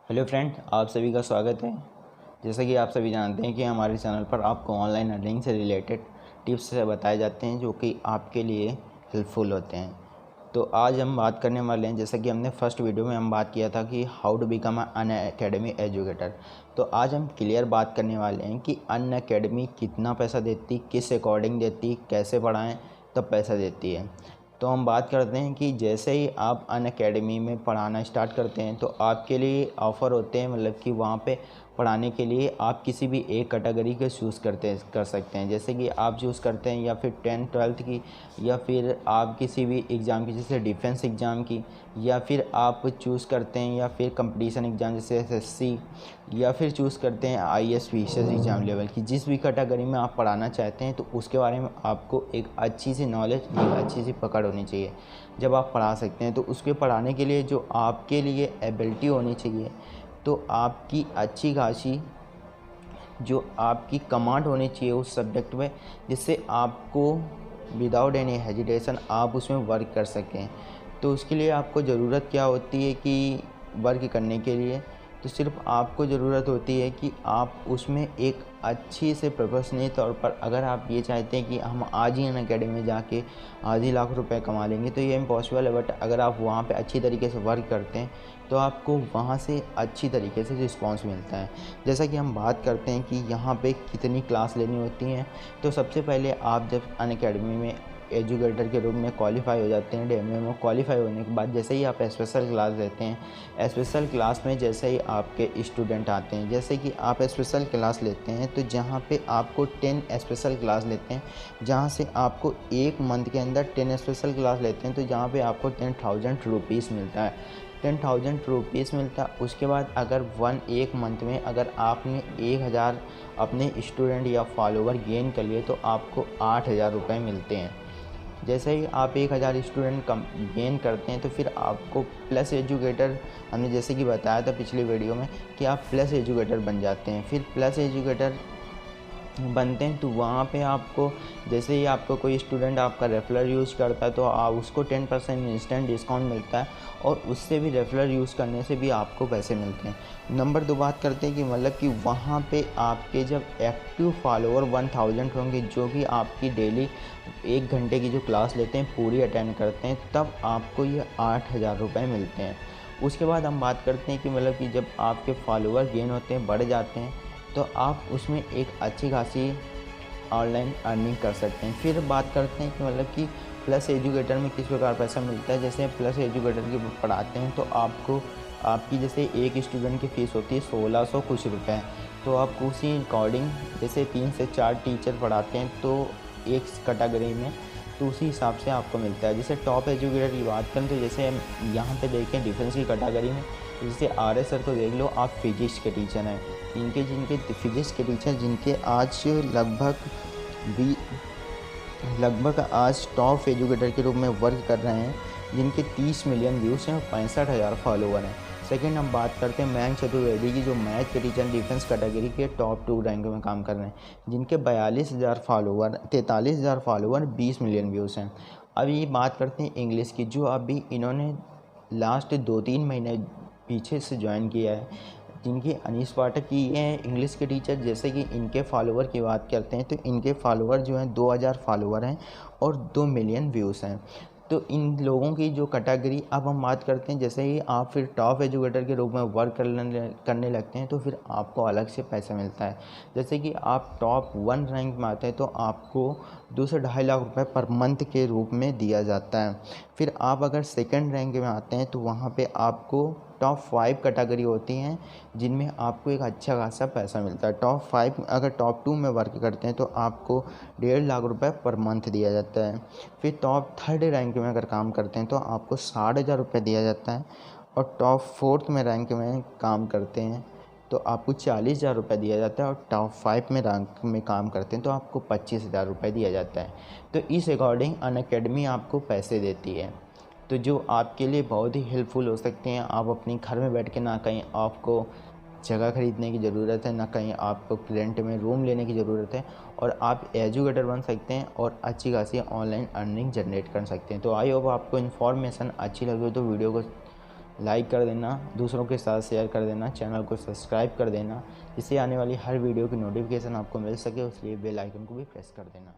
Hello friend, आप सभी का स्वागत है। जैसा कि आप सभी जानते हैं कि हमारे चैनल पर आपको ऑनलाइन अर्निंग से रिलेटेड टिप्स बताए जाते हैं जो कि आपके लिए हेल्पफुल होते हैं। तो आज हम बात करने वाले हैं, जैसा कि हमने फर्स्ट वीडियो में हम बात किया था कि how to become an academy educator. तो आज हम क्लियर बात करने वाले हैं कि अन अकेडमी कितना पैसा देती, किस अकॉर्डिंग देती, कैसे पढ़ाएँ तब पैसा देती है। तो हम बात करते हैं कि जैसे ही आप अन अकेडमी में पढ़ाना स्टार्ट करते हैं तो आपके लिए ऑफ़र होते हैं, मतलब कि वहाँ पे पढ़ाने के लिए आप किसी भी एक कैटेगरी के चूज़ कर सकते हैं। जैसे कि आप चूज़ करते हैं या फिर 10th-12th की, या फिर आप किसी भी एग्ज़ाम की जैसे डिफेंस एग्ज़ाम की, या फिर आप चूज़ करते हैं या फिर कंपटीशन एग्ज़ाम जैसे एसएससी, या फिर चूज़ करते हैं आईएएस पीसीएस एग्ज़ाम लेवल की। जिस भी कैटेगरी में आप पढ़ाना चाहते हैं तो उसके बारे में आपको एक अच्छी सी नॉलेज, एक अच्छी सी पकड़ होनी चाहिए जब आप पढ़ा सकते हैं। तो उसके पढ़ाने के लिए जो आपके लिए एबिलिटी होनी चाहिए, तो आपकी अच्छी खासी जो आपकी कमांड होनी चाहिए उस सब्जेक्ट में, जिससे आपको विदाउट एनी हेजिटेशन आप उसमें वर्क कर सकें। तो उसके लिए आपको ज़रूरत क्या होती है कि वर्क करने के लिए तो सिर्फ आपको ज़रूरत होती है कि आप उसमें एक अच्छी से प्रोफेशनल तौर पर, अगर आप ये चाहते हैं कि हम आज ही अन अकेडमी में जाके आधी लाख रुपए कमा लेंगे तो ये इम्पॉसिबल है। बट अगर आप वहाँ पे अच्छी तरीके से वर्क करते हैं तो आपको वहाँ से अच्छी तरीके से रिस्पॉन्स मिलता है। जैसा कि हम बात करते हैं कि यहाँ पे कितनी क्लास लेनी होती हैं, तो सबसे पहले आप जब अन अकेडमी में एजुकेटर के रूप में क्वालिफाई हो जाते हैं, डीएमए में क्वालिफाई होने के बाद जैसे ही आप स्पेशल क्लास लेते हैं, स्पेशल क्लास में जैसे ही आपके स्टूडेंट आते हैं, जैसे कि आप स्पेशल क्लास लेते हैं तो जहाँ पे आपको 10 स्पेशल क्लास लेते हैं, जहाँ से आपको एक मंथ के अंदर 10 स्पेशल क्लास लेते हैं तो जहाँ पे आपको 10,000 रुपीज़ मिलता है। 10,000 रुपीज़ मिलता है। उसके बाद अगर एक मंथ में अगर आपने 1,000 अपने स्टूडेंट या फॉलोवर गेन कर लिए तो आपको 8,000 रुपये मिलते हैं। जैसे ही आप 1,000 स्टूडेंट कम गेन करते हैं तो फिर आपको प्लस एजुकेटर, हमने जैसे कि बताया था पिछले वीडियो में कि आप प्लस एजुकेटर बन जाते हैं। फिर प्लस एजुकेटर बनते हैं तो वहाँ पे आपको, जैसे ही आपको कोई स्टूडेंट आपका रेफरल यूज़ करता है तो उसको 10% इंस्टेंट डिस्काउंट मिलता है, और उससे भी रेफरल यूज़ करने से भी आपको पैसे मिलते हैं। नंबर 2 बात करते हैं कि मतलब कि वहाँ पे आपके जब एक्टिव फॉलोवर 1000 होंगे, जो कि आपकी डेली 1 घंटे की जो क्लास लेते हैं पूरी अटेंड करते हैं, तब आपको ये 8,000 रुपये मिलते हैं। उसके बाद हम बात करते हैं कि मतलब कि जब आपके फॉलोवर गेन होते हैं, बढ़ जाते हैं, तो आप उसमें एक अच्छी खासी ऑनलाइन अर्निंग कर सकते हैं। फिर बात करते हैं कि मतलब कि प्लस एजुकेटर में किस प्रकार पैसा मिलता है। जैसे प्लस एजुकेटर की पढ़ाते हैं तो आपको, आपकी जैसे एक स्टूडेंट की फ़ीस होती है 1600 कुछ रुपए, तो आप उसी अकॉर्डिंग जैसे 3 से 4 टीचर पढ़ाते हैं तो एक कैटेगरी में, तो उसी हिसाब से आपको मिलता है। जैसे टॉप एजुकेटर की बात करें तो जैसे हम यहाँ पे देखें डिफेंस की कैटेगरी में, जैसे RS सर को देख लो, आप फिजिक्स के टीचर हैं, जिनके फिजिक्स के टीचर जिनके आज लगभग आज टॉप एजुकेटर के रूप में वर्क कर रहे हैं, जिनके 30 मिलियन व्यूज़ हैं और 65,000 फॉलोवर हैं। सेकंड हम बात करते हैं मयंक चतुर्वेदी की, जो मैथ के टीचर डिफेंस कैटेगरी के टॉप 2 रैंक में काम कर रहे हैं, जिनके 43,000 फॉलोवर 20 मिलियन व्यूज़ हैं। अब ये बात करते हैं इंग्लिश की, जो अभी इन्होंने लास्ट 2-3 महीने पीछे से ज्वाइन किया है, जिनकी अनीश पाठक की ये हैं इंग्लिश के टीचर। जैसे कि इनके फॉलोवर की बात करते हैं तो इनके फॉलोवर जो हैं 2000 फॉलोवर हैं और 2 मिलियन व्यूज़ हैं। तो इन लोगों की जो कैटेगरी, अब हम बात करते हैं जैसे ही आप फिर टॉप एजुकेटर के रूप में वर्क करने लगते हैं तो फिर आपको अलग से पैसा मिलता है। जैसे कि आप टॉप 1 रैंक में आते हैं तो आपको 2 से 2.5 लाख रुपए पर मंथ के रूप में दिया जाता है। फिर आप अगर सेकंड रैंक में आते हैं तो वहाँ पे आपको टॉप 5 कैटेगरी होती हैं, जिनमें आपको एक अच्छा खासा पैसा मिलता है। टॉप 5 अगर टॉप 2 में वर्क करते हैं तो आपको 1.5 लाख रुपए पर मंथ दिया जाता है। फिर टॉप 3rd रैंक में अगर काम करते हैं तो आपको 60,000 रुपये दिया जाता है, और टॉप 4th में रैंक में काम करते हैं तो आपको 40,000 रुपये दिया जाता है, और टॉप 5 में रैंक में काम करते हैं तो आपको 25,000 रुपये दिया जाता है। तो इस अकॉर्डिंग अन अकेडमी आपको पैसे देती है, तो जो आपके लिए बहुत ही हेल्पफुल हो सकते हैं। आप अपने घर में बैठ के, ना कहीं आपको जगह खरीदने की ज़रूरत है, ना कहीं आपको रेंट में रूम लेने की ज़रूरत है, और आप एजुकेटर बन सकते हैं और अच्छी खासी ऑनलाइन अर्निंग जनरेट कर सकते हैं। तो आई होप आपको इन्फॉर्मेशन अच्छी लगी हो तो वीडियो को लाइक कर देना, दूसरों के साथ शेयर कर देना, चैनल को सब्सक्राइब कर देना, जिससे आने वाली हर वीडियो की नोटिफिकेशन आपको मिल सके। इसलिए बेल आइकन को भी प्रेस कर देना।